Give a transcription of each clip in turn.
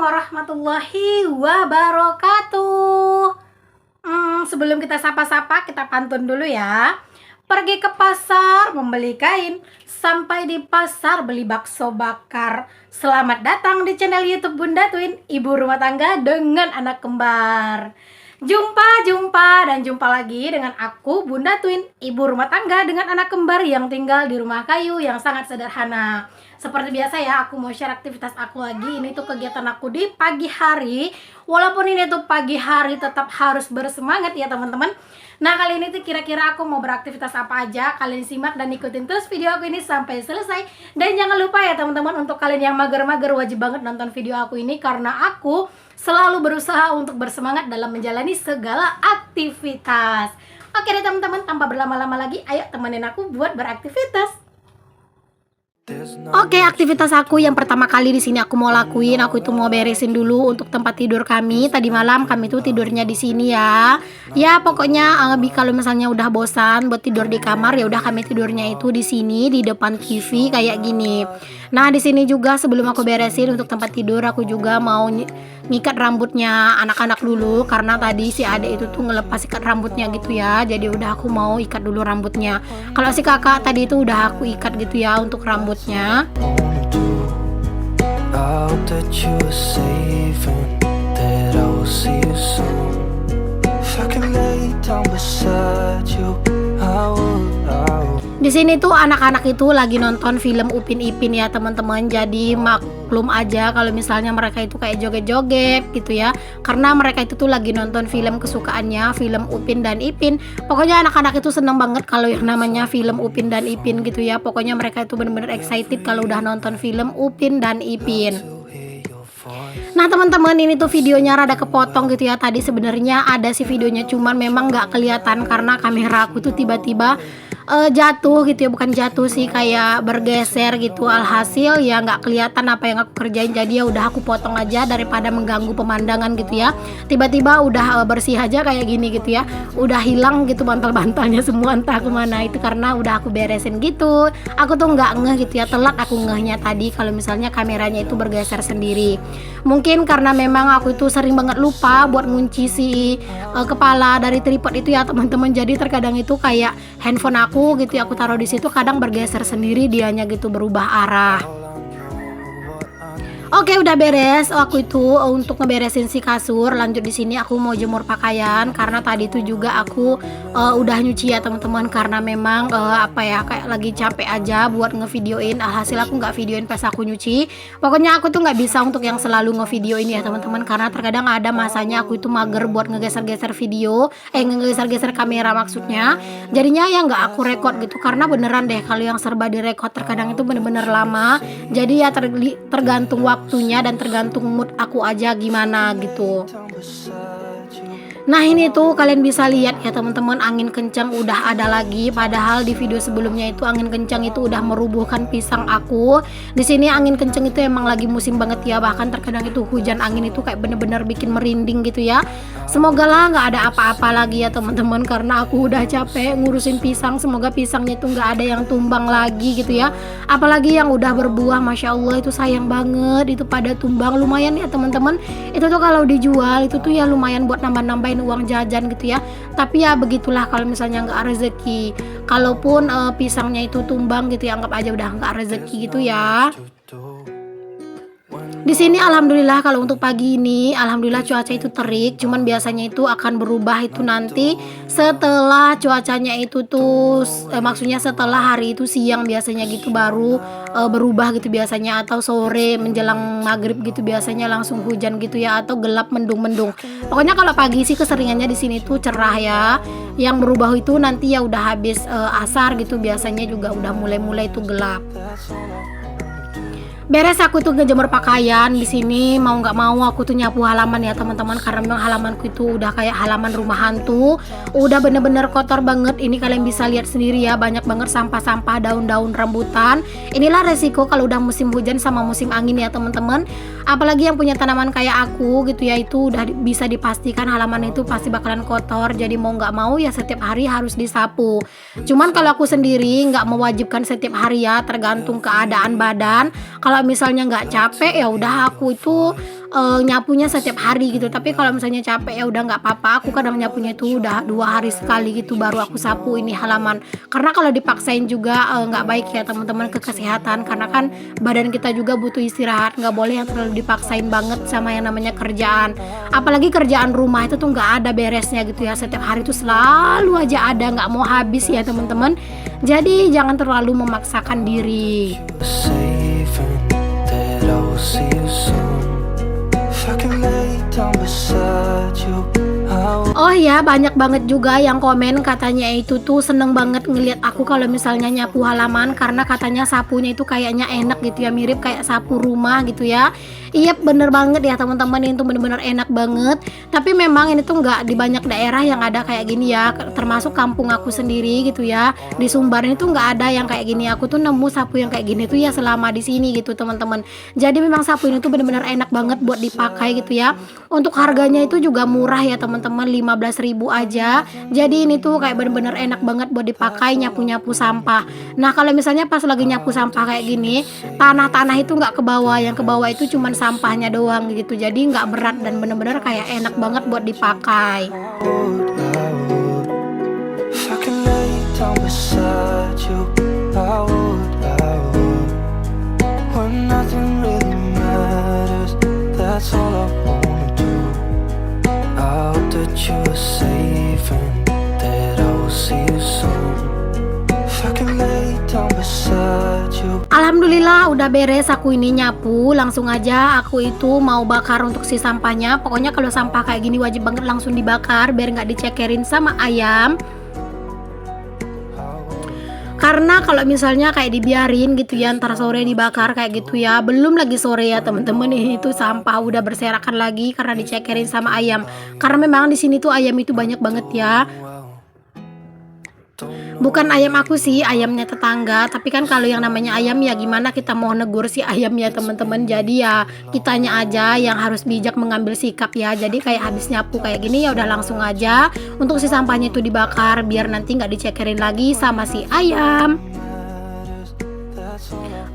warahmatullahi wabarakatuh. Sebelum kita sapa-sapa, kita pantun dulu ya. Pergi ke pasar membeli kain, sampai di pasar beli bakso bakar. Selamat datang di channel YouTube Bunda Twin, ibu rumah tangga dengan anak kembar. Jumpa lagi dengan aku Bunda Twin, ibu rumah tangga dengan anak kembar yang tinggal di rumah kayu yang sangat sederhana. Seperti biasa ya, aku mau share aktivitas aku lagi. Ini tuh kegiatan aku di pagi hari. Walaupun ini tuh pagi hari, tetap harus bersemangat ya teman-teman. Nah, kali ini tuh kira-kira aku mau beraktivitas apa aja. Kalian simak dan ikutin terus video aku ini sampai selesai. Dan jangan lupa ya teman-teman, untuk kalian yang mager-mager wajib banget nonton video aku ini, karena aku selalu berusaha untuk bersemangat dalam menjalani segala aktivitas. Oke deh teman-teman, tanpa berlama-lama lagi, ayo temenin aku buat beraktivitas. Oke, aktivitas aku yang pertama kali di sini aku mau lakuin, aku itu mau beresin dulu untuk tempat tidur kami. Tadi malam kami tuh tidurnya di sini ya. Ya pokoknya kalau misalnya udah bosan buat tidur di kamar, ya udah kami tidurnya itu di sini di depan TV kayak gini. Nah, di sini juga sebelum aku beresin untuk tempat tidur, aku juga mau ngikat rambutnya anak-anak dulu, karena tadi si adek itu tuh ngelepas ikat rambutnya gitu ya. Jadi udah aku mau ikat dulu rambutnya. Kalau si kakak tadi itu udah aku ikat gitu ya untuk rambutnya. Di sini tuh anak-anak itu lagi nonton film Upin Ipin ya teman-teman. Jadi maklum aja kalau misalnya mereka itu kayak joget-joget gitu ya, karena mereka itu tuh lagi nonton film kesukaannya, film Upin dan Ipin. Pokoknya anak-anak itu seneng banget kalau yang namanya film Upin dan Ipin gitu ya. Pokoknya mereka itu bener-bener excited kalau udah nonton film Upin dan Ipin. Nah teman-teman, ini tuh videonya rada kepotong gitu ya. Tadi sebenarnya ada sih videonya, cuman memang nggak kelihatan karena kamera aku tuh tiba-tiba jatuh gitu ya. Bukan jatuh sih, kayak bergeser gitu. Alhasil ya nggak kelihatan apa yang aku kerjain. Jadi ya udah aku potong aja daripada mengganggu pemandangan gitu ya. Tiba-tiba udah bersih aja kayak gini gitu ya. Udah hilang gitu bantal-bantalnya semua, entah kemana. Itu karena udah aku beresin gitu. Aku tuh nggak ngeh gitu ya, telat aku ngehnya tadi kalau misalnya kameranya itu bergeser sendiri. Mungkin karena memang aku itu sering banget lupa buat ngunci si kepala dari tripod itu ya teman-teman. Jadi terkadang itu kayak handphone aku gitu ya, aku taruh di situ kadang bergeser sendiri dianya gitu, berubah arah. Oke, udah beres. Aku itu untuk ngeberesin si kasur. Lanjut di sini aku mau jemur pakaian, karena tadi itu juga aku udah nyuci ya teman-teman, karena memang kayak lagi capek aja buat ngevideoin. Alhasil aku nggak videoin pas aku nyuci. Pokoknya aku tuh nggak bisa untuk yang selalu ngevideoin ya teman-teman, karena terkadang ada masanya aku itu mager buat ngegeser-geser video, ngegeser-geser kamera maksudnya. Jadinya ya nggak aku record gitu, karena beneran deh kalau yang serba direkod terkadang itu bener-bener lama. Jadi ya tergantung waktunya dan tergantung mood aku aja gimana gitu. Nah ini tuh kalian bisa lihat ya teman-teman, angin kencang udah ada lagi. Padahal di video sebelumnya itu angin kencang itu udah merubuhkan pisang aku. Di sini angin kencang itu emang lagi musim banget ya. Bahkan terkadang itu hujan angin itu kayak bener-bener bikin merinding gitu ya. Semoga lah nggak ada apa-apa lagi ya teman-teman, karena aku udah capek ngurusin pisang. Semoga pisangnya itu nggak ada yang tumbang lagi gitu ya. Apalagi yang udah berbuah, masya Allah itu sayang banget itu pada tumbang. Lumayan ya teman-teman, itu tuh kalau dijual itu tuh ya lumayan buat nambah-nambahin uang jajan gitu ya. Tapi ya begitulah kalau misalnya nggak rezeki. Kalaupun pisangnya itu tumbang gitu ya, anggap aja udah nggak rezeki gitu ya. Di sini alhamdulillah kalau untuk pagi ini alhamdulillah cuaca itu terik, cuman biasanya itu akan berubah itu nanti setelah cuacanya itu tuh maksudnya setelah hari itu siang biasanya gitu baru berubah gitu biasanya, atau sore menjelang maghrib gitu biasanya langsung hujan gitu ya, atau gelap mendung-mendung. Pokoknya kalau pagi sih keseringannya di sini tuh cerah ya. Yang berubah itu nanti ya udah habis asar gitu biasanya juga udah mulai-mulai itu gelap. Beres aku tuh ngejemur pakaian. Di sini mau nggak mau aku tuh nyapu halaman ya teman-teman, karena memang halamanku itu udah kayak halaman rumah hantu, udah bener-bener kotor banget. Ini kalian bisa lihat sendiri ya, banyak banget sampah-sampah, daun-daun rambutan. Inilah resiko kalau udah musim hujan sama musim angin ya teman-teman. Apalagi yang punya tanaman kayak aku gitu ya, itu udah bisa dipastikan halaman itu pasti bakalan kotor. Jadi mau nggak mau ya setiap hari harus disapu. Cuman kalau aku sendiri nggak mewajibkan setiap hari ya, tergantung keadaan badan. Kalau misalnya nggak capek ya udah aku itu nyapunya setiap hari gitu. Tapi kalau misalnya capek ya udah nggak apa-apa, aku kadang nyapunya itu udah 2 hari sekali gitu baru aku sapu ini halaman. Karena kalau dipaksain juga nggak baik ya teman-teman ke kesehatan, karena kan badan kita juga butuh istirahat, nggak boleh yang terlalu dipaksain banget sama yang namanya kerjaan. Apalagi kerjaan rumah itu tuh nggak ada beresnya gitu ya, setiap hari tuh selalu aja ada, nggak mau habis ya teman-teman. Jadi jangan terlalu memaksakan diri. Oh ya, banyak banget juga yang komen katanya itu tuh seneng banget ngelihat aku kalau misalnya nyapu halaman, karena katanya sapunya itu kayaknya enak gitu ya, mirip kayak sapu rumah gitu ya. Iya bener banget ya teman-teman, itu bener-bener enak banget. Tapi memang ini tuh nggak di banyak daerah yang ada kayak gini ya, termasuk kampung aku sendiri gitu ya. Di Sumbar ini tuh nggak ada yang kayak gini. Aku tuh nemu sapu yang kayak gini tuh ya selama di sini gitu teman-teman. Jadi memang sapu ini tuh bener-bener enak banget buat dipakai gitu ya. Untuk harganya itu juga murah ya teman-teman, 15.000 aja. Jadi ini tuh kayak bener-bener enak banget buat dipakai nyapu-nyapu sampah. Nah kalau misalnya pas lagi nyapu sampah kayak gini, tanah-tanah itu nggak ke bawah, yang ke bawah itu cuman sampahnya doang gitu. Jadi nggak berat dan bener-bener kayak enak banget buat dipakai. Alhamdulillah udah beres aku ini nyapu. Langsung aja aku itu mau bakar untuk si sampahnya. Pokoknya kalau sampah kayak gini wajib banget langsung dibakar biar nggak dicekerin sama ayam. Karena kalau misalnya kayak dibiarin gitu ya, ntar sore dibakar kayak gitu ya, belum lagi sore ya temen-temen, itu sampah udah berserakan lagi karena dicekerin sama ayam. Karena memang di sini tuh ayam itu banyak banget ya. Bukan ayam aku sih, ayamnya tetangga. Tapi kan kalau yang namanya ayam ya gimana kita mau negur si ayam ya teman-teman. Jadi ya kitanya aja yang harus bijak mengambil sikap ya. Jadi kayak habis nyapu kayak gini ya udah langsung aja untuk si sampahnya itu dibakar biar nanti nggak dicekerin lagi sama si ayam.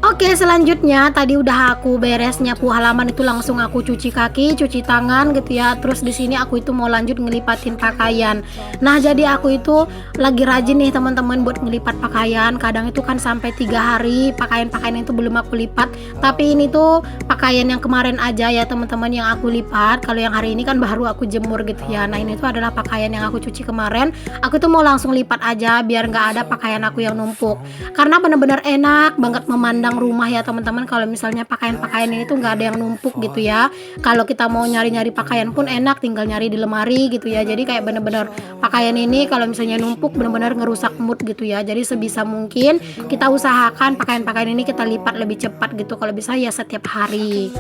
Oke, selanjutnya tadi udah aku beres nyapu halaman itu, langsung aku cuci kaki, cuci tangan gitu ya. Terus di sini aku itu mau lanjut ngelipatin pakaian. Nah, jadi aku itu lagi rajin nih teman-teman buat ngelipat pakaian. Kadang itu kan sampai 3 hari pakaian-pakaian itu belum aku lipat. Tapi ini tuh pakaian yang kemarin aja ya teman-teman yang aku lipat. Kalau yang hari ini kan baru aku jemur gitu ya. Nah, ini tuh adalah pakaian yang aku cuci kemarin. Aku tuh mau langsung lipat aja biar nggak ada pakaian aku yang numpuk. Karena bener-bener enak banget memandang rumah ya teman-teman kalau misalnya pakaian-pakaian ini tuh nggak ada yang numpuk gitu ya. Kalau kita mau nyari-nyari pakaian pun enak, tinggal nyari di lemari gitu ya. Jadi kayak bener-bener pakaian ini kalau misalnya numpuk bener-bener ngerusak mood gitu ya. Jadi sebisa mungkin kita usahakan pakaian-pakaian ini kita lipat lebih cepat gitu, kalau bisa ya setiap hari.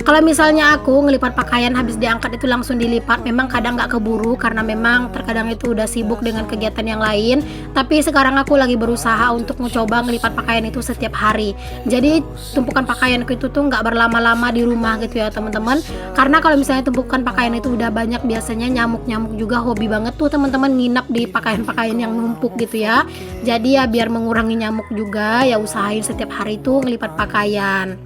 Kalau misalnya aku ngelipat pakaian habis diangkat itu langsung dilipat, memang kadang nggak keburu karena memang terkadang itu udah sibuk dengan kegiatan yang lain. Tapi sekarang aku lagi berusaha untuk mencoba ngelipat pakaian itu setiap hari. Jadi tumpukan pakaianku itu tuh nggak berlama-lama di rumah gitu ya teman-teman. Karena kalau misalnya tumpukan pakaian itu udah banyak, biasanya nyamuk-nyamuk juga hobi banget tuh teman-teman nginap di pakaian-pakaian yang numpuk gitu ya. Jadi ya biar mengurangi nyamuk juga ya usahain setiap hari itu ngelipat pakaian.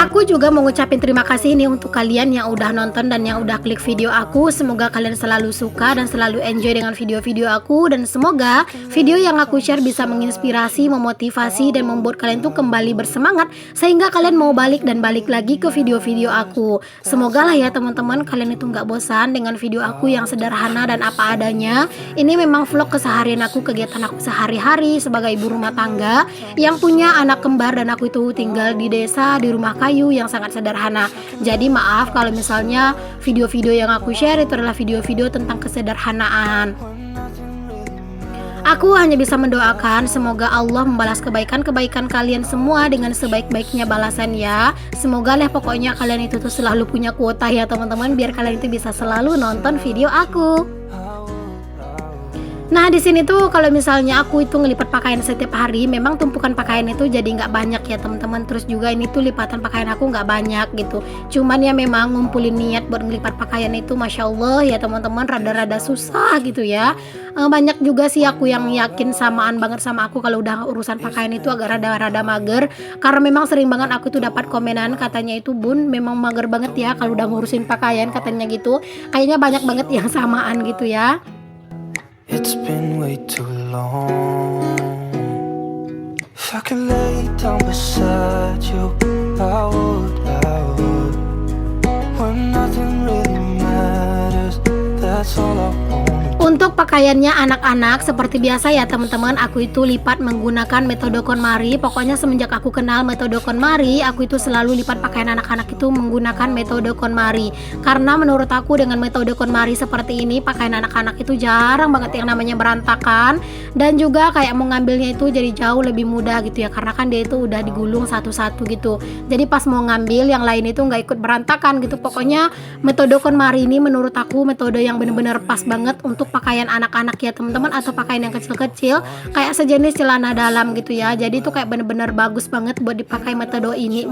Aku juga mau ngucapin terima kasih nih untuk kalian yang udah nonton dan yang udah klik video aku. Semoga kalian selalu suka dan selalu enjoy dengan video-video aku. Dan semoga video yang aku share bisa menginspirasi, memotivasi, dan membuat kalian tuh kembali bersemangat sehingga kalian mau balik dan balik lagi ke video-video aku. Semoga lah ya teman-teman kalian itu nggak bosan dengan video aku yang sederhana dan apa adanya. Ini memang vlog keseharian aku, kegiatan aku sehari-hari sebagai ibu rumah tangga yang punya anak kembar, dan aku itu tinggal di desa di rumah kayu yang sangat sederhana. Jadi maaf kalau misalnya video-video yang aku share itu adalah video-video tentang kesederhanaan. Aku hanya bisa mendoakan semoga Allah membalas kebaikan-kebaikan kalian semua dengan sebaik-baiknya balasan ya. Semoga lah pokoknya kalian itu tuh selalu punya kuota ya teman-teman, biar kalian itu bisa selalu nonton video aku. Nah di sini tuh kalau misalnya aku itu ngelipat pakaian setiap hari, memang tumpukan pakaian itu jadi nggak banyak ya teman-teman. Terus juga ini tuh lipatan pakaian aku nggak banyak gitu. Cuman ya memang ngumpulin niat buat ngelipat pakaian itu, masya Allah ya teman-teman, rada-rada susah gitu ya. Banyak juga sih aku yang yakin samaan banget sama aku kalau udah urusan pakaian itu agak rada-rada mager. Karena memang sering banget aku tuh dapat komenan katanya itu, Bun memang mager banget ya kalau udah ngurusin pakaian katanya gitu. Kayaknya banyak banget yang samaan gitu ya. It's been way too long. If I could lay down beside you, I would. When nothing really matters, that's all I want. Untuk pakaiannya anak-anak seperti biasa ya teman-teman, aku itu lipat menggunakan metode KonMari. Pokoknya semenjak aku kenal metode KonMari, aku itu selalu lipat pakaian anak-anak itu menggunakan metode KonMari. Karena menurut aku dengan metode KonMari seperti ini, pakaian anak-anak itu jarang banget yang namanya berantakan. Dan juga kayak mau ngambilnya itu jadi jauh lebih mudah gitu ya, karena kan dia itu udah digulung satu-satu gitu. Jadi pas mau ngambil yang lain itu nggak ikut berantakan gitu. Pokoknya metode KonMari ini menurut aku metode yang bener-bener pas banget untuk pakaian anak-anak ya teman-teman, atau pakaian yang kecil-kecil kayak sejenis celana dalam gitu ya. Jadi itu kayak bener-bener bagus banget buat dipakai metode ini.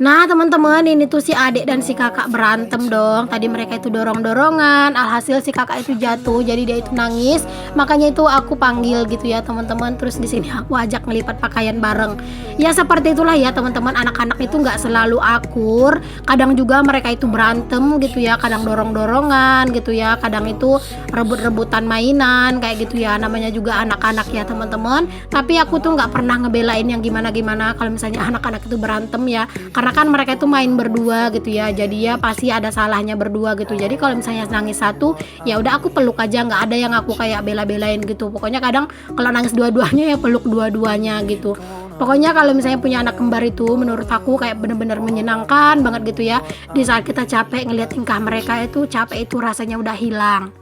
Nah teman-teman, ini tuh si adik dan si kakak berantem dong. Tadi mereka itu dorong-dorongan, alhasil si kakak itu jatuh, jadi dia itu nangis. Makanya itu aku panggil gitu ya teman-teman. Terus di sini aku ajak ngelipat pakaian bareng. Ya seperti itulah ya teman-teman, anak-anak itu nggak selalu akur. Kadang juga mereka itu berantem gitu ya, kadang dorong-dorongan gitu ya, kadang itu rebut-rebutan mainan kayak gitu ya. Namanya juga anak-anak ya teman-teman. Tapi aku tuh nggak pernah ngebelain yang gimana-gimana kalau misalnya anak-anak itu berantem ya, karena kan mereka itu main berdua gitu ya, jadi ya pasti ada salahnya berdua gitu. Jadi kalau misalnya nangis satu, ya udah aku peluk aja, nggak ada yang aku kayak bela-belain gitu. Pokoknya kadang kalau nangis dua-duanya ya peluk dua-duanya gitu. Pokoknya kalau misalnya punya anak kembar itu menurut aku kayak bener-bener menyenangkan banget gitu ya. Di saat kita capek ngelihat tingkah mereka itu, capek itu rasanya udah hilang.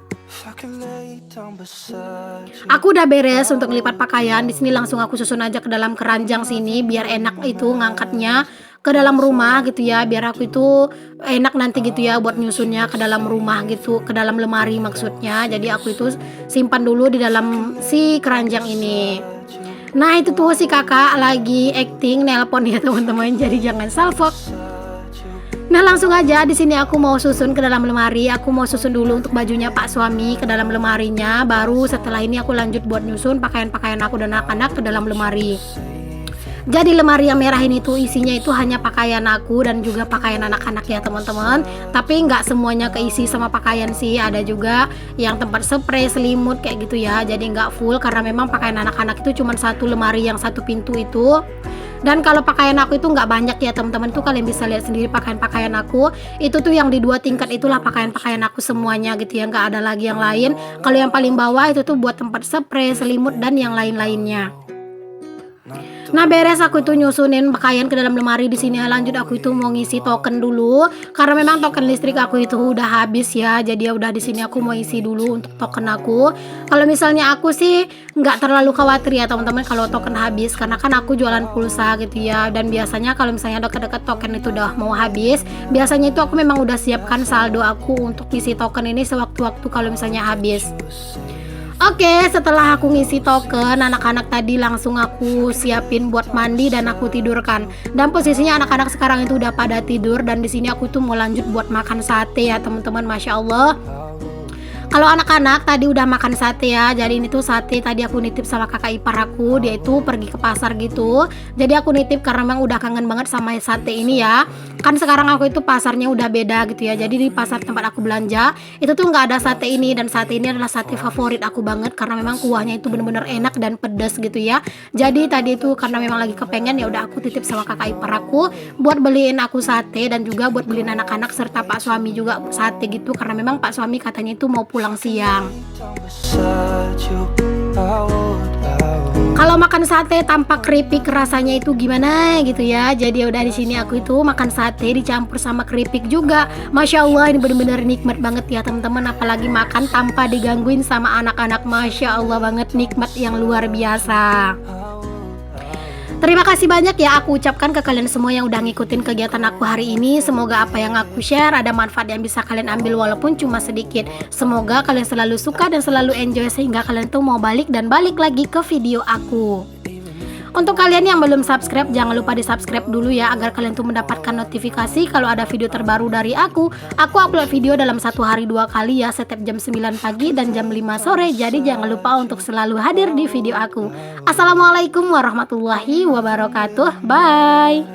Aku udah beres untuk ngelipat pakaian. Di sini langsung aku susun aja ke dalam keranjang sini biar enak itu ngangkatnya ke dalam rumah gitu ya, biar aku itu enak nanti gitu ya buat nyusunnya ke dalam rumah gitu, ke dalam lemari maksudnya. Jadi aku itu simpan dulu di dalam si keranjang ini. Nah itu tuh si kakak lagi acting nelpon ya teman-teman, jadi jangan salfok. Nah langsung aja di sini aku mau susun ke dalam lemari. Aku mau susun dulu untuk bajunya Pak suami ke dalam lemarinya. Baru setelah ini aku lanjut buat nyusun pakaian-pakaian aku dan anak-anak ke dalam lemari. Jadi lemari yang merah ini tuh isinya itu hanya pakaian aku dan juga pakaian anak-anak ya teman-teman. Tapi nggak semuanya keisi sama pakaian sih. Ada juga yang tempat spray, selimut kayak gitu ya. Jadi nggak full karena memang pakaian anak-anak itu cuma satu lemari yang satu pintu itu. Dan kalau pakaian aku itu nggak banyak ya teman-teman, tuh kalian bisa lihat sendiri pakaian-pakaian aku itu tuh yang di 2 tingkat itulah pakaian-pakaian aku semuanya gitu ya, nggak ada lagi yang lain. Kalau yang paling bawah itu tuh buat tempat spray, selimut dan yang lain-lainnya. Nah beres aku itu nyusunin pakaian ke dalam lemari. Di sini lanjut aku itu mau ngisi token dulu karena memang token listrik aku itu udah habis ya. Jadi ya udah di sini aku mau isi dulu untuk token aku. Kalau misalnya aku sih nggak terlalu khawatir ya teman-teman kalau token habis, karena kan aku jualan pulsa gitu ya. Dan biasanya kalau misalnya dekat-dekat token itu udah mau habis, biasanya itu aku memang udah siapkan saldo aku untuk isi token ini sewaktu-waktu kalau misalnya habis. Oke, setelah aku ngisi token, anak-anak tadi langsung aku siapin buat mandi dan aku tidurkan. Dan posisinya anak-anak sekarang itu udah pada tidur dan di sini aku tuh mau lanjut buat makan sate ya teman-teman, masya Allah. Kalau anak-anak tadi udah makan sate ya. Jadi ini tuh sate tadi aku nitip sama kakak ipar aku, dia itu pergi ke pasar gitu. Jadi aku nitip karena memang udah kangen banget sama sate ini ya. Kan sekarang aku itu pasarnya udah beda gitu ya. Jadi di pasar tempat aku belanja itu tuh nggak ada sate ini, dan sate ini adalah sate favorit aku banget karena memang kuahnya itu bener-bener enak dan pedas gitu ya. Jadi tadi itu karena memang lagi kepengen, ya udah aku titip sama kakak ipar aku buat beliin aku sate dan juga buat beliin anak-anak serta pak suami juga sate gitu, karena memang pak suami katanya itu mau pulang siang. Kalau makan sate tanpa keripik rasanya itu gimana gitu ya. Jadi udah di sini aku itu makan sate dicampur sama keripik juga. Masya Allah ini bener-bener nikmat banget ya teman-teman. Apalagi makan tanpa digangguin sama anak-anak. Masya Allah banget, nikmat yang luar biasa. Terima kasih banyak ya aku ucapkan ke kalian semua yang udah ngikutin kegiatan aku hari ini. Semoga apa yang aku share ada manfaat yang bisa kalian ambil walaupun cuma sedikit. Semoga kalian selalu suka dan selalu enjoy sehingga kalian tuh mau balik dan balik lagi ke video aku. Untuk kalian yang belum subscribe, jangan lupa di subscribe dulu ya, agar kalian tuh mendapatkan notifikasi kalau ada video terbaru dari aku. Aku upload video dalam satu hari 2 kali ya, setiap jam 9 pagi dan jam 5 sore. Jadi jangan lupa untuk selalu hadir di video aku. Assalamualaikum warahmatullahi wabarakatuh. Bye.